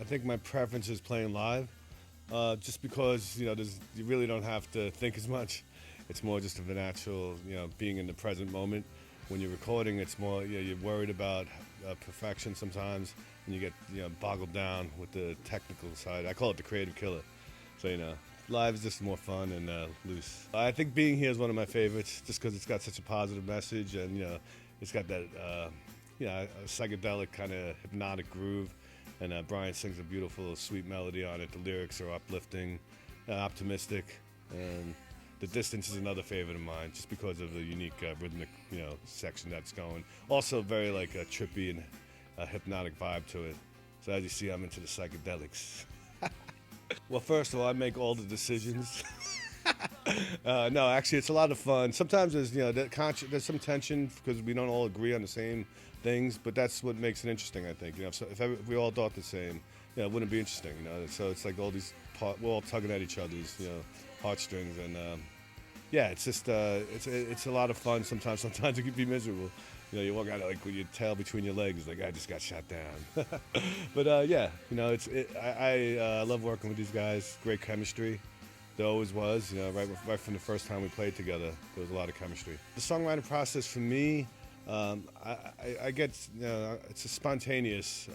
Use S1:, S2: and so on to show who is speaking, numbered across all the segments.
S1: I think my preference is playing live, just because you really don't have to think as much. It's more just of a natural, being in the present moment. When you're recording, it's more, you're worried about perfection sometimes, and you get boggled down with the technical side. I call it the creative killer. So live is just more fun and loose. I think being here is one of my favorites, just because it's got such a positive message, and it's got that a psychedelic kind of hypnotic groove, and Brian sings a beautiful, sweet melody on it. The lyrics are uplifting, optimistic, and the Distance is another favorite of mine, just because of the unique rhythmic, section that's going. Also, very like a trippy and hypnotic vibe to it. So as you see, I'm into the psychedelics. Well, first of all, I make all the decisions. No, actually, it's a lot of fun. Sometimes there's there's some tension because we don't all agree on the same things, but that's what makes it interesting. I think if we all thought the same, it wouldn't be interesting. So it's like all these we're all tugging at each other's heartstrings, and yeah, it's just it's a lot of fun. Sometimes it can be miserable. You walk out like with your tail between your legs, like I just got shot down. But yeah, I love working with these guys. Great chemistry. There always was. Right from the first time we played together, there was a lot of chemistry. The songwriting process for me, I get it's a spontaneous.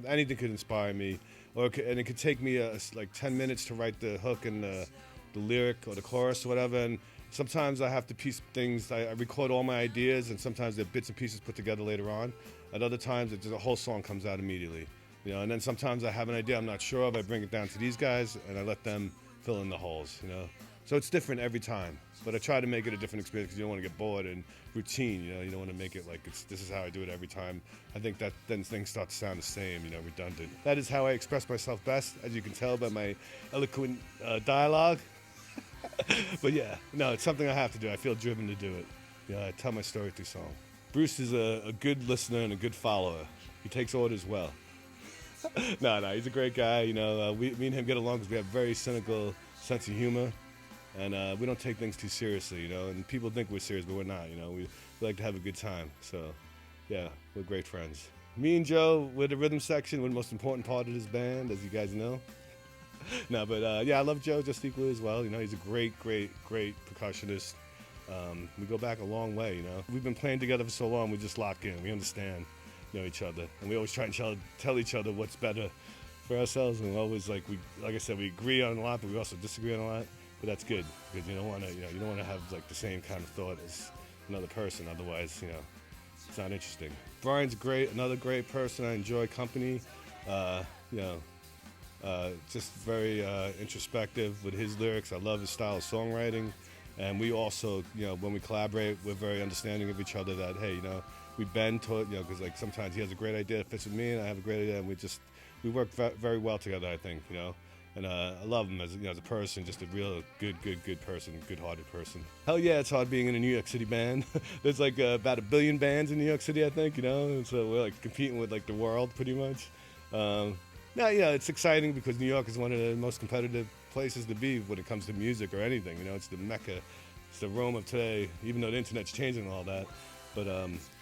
S1: Anything could inspire me, and it could take me like 10 minutes to write the hook and the lyric or the chorus or whatever. And sometimes I have to piece things. I record all my ideas, and sometimes they're bits and pieces put together later on. At other times, a whole song comes out immediately. And then sometimes I have an idea I'm not sure of. I bring it down to these guys, and I let them fill in the holes. So it's different every time. But I try to make it a different experience because you don't want to get bored and routine. You don't want to make it like this is how I do it every time. I think that then things start to sound the same. Redundant. That is how I express myself best, as you can tell by my eloquent dialogue. But yeah, no, it's something I have to do. I feel driven to do it. I tell my story through song. Bruce is a good listener and a good follower. He takes orders well. No, he's a great guy. Me and him get along because we have a very cynical sense of humor, and we don't take things too seriously. And people think we're serious, but we're not. We like to have a good time. So, yeah, we're great friends. Me and Joe, we're the rhythm section. We're the most important part of this band, as you guys know. No, but yeah, I love Joe just equally as well. He's a great percussionist. We go back a long way. We've been playing together for so long. We just lock in. We understand, each other, and we always try and tell each other what's better for ourselves. And we always like I said, we agree on a lot, but we also disagree on a lot. But that's good because you don't want to have like the same kind of thought as another person. Otherwise, it's not interesting. Brian's great. Another great person. I enjoy company. Just very introspective with his lyrics. I love his style of songwriting, and we also, when we collaborate, we're very understanding of each other. That hey, we bend toward, because like sometimes he has a great idea that fits with me, and I have a great idea, and we work very well together. I think, and I love him as as a person, just a real good person, good-hearted person. Hell yeah, it's hard being in a New York City band. There's like about 1 billion bands in New York City, I think, and so we're like competing with like the world pretty much. Now, it's exciting because New York is one of the most competitive places to be when it comes to music or anything. It's the Mecca, it's the Rome of today, even though the internet's changing all that. But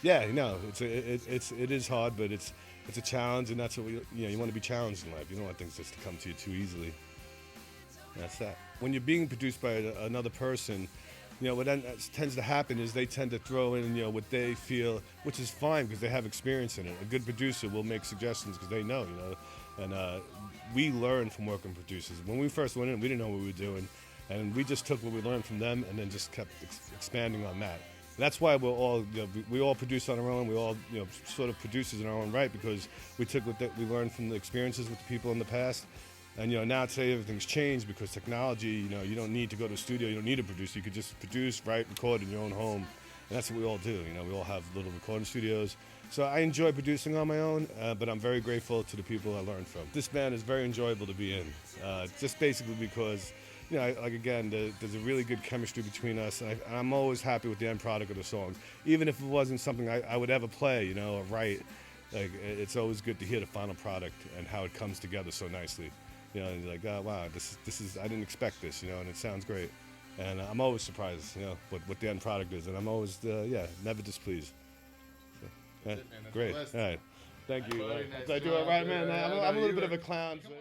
S1: yeah, it is hard, but it's a challenge, and that's what you want to be challenged in life. You don't want things just to come to you too easily. That's that. When you're being produced by another person, what then tends to happen is they tend to throw in, what they feel, which is fine because they have experience in it. A good producer will make suggestions because they know, and we learn from working with producers. When we first went in, we didn't know what we were doing, and we just took what we learned from them and then just kept expanding on that. And that's why we're all, we all produce on our own. We all, sort of producers in our own right because we took what we learned from the experiences with the people in the past. And now today everything's changed because technology, you don't need to go to a studio, you don't need a producer. You could just produce, write, record in your own home. And that's what we all do. We all have little recording studios. So I enjoy producing on my own, but I'm very grateful to the people I learned from. This band is very enjoyable to be in, just basically because, there's a really good chemistry between us. And I'm always happy with the end product of the songs. Even if it wasn't something I would ever play, or write, it's always good to hear the final product and how it comes together so nicely. And you're like, oh, wow, this is, I didn't expect this, and it sounds great. And I'm always surprised, what the end product is. And I'm always, never displeased. So,
S2: That's it, man. That's
S1: great.
S2: the list.
S1: All right. Thank you.
S2: Very nice.
S1: Did I do it right, man?
S2: Yeah,
S1: I'm
S2: no,
S1: a little
S2: you
S1: bit of
S2: were-
S1: a clown. So.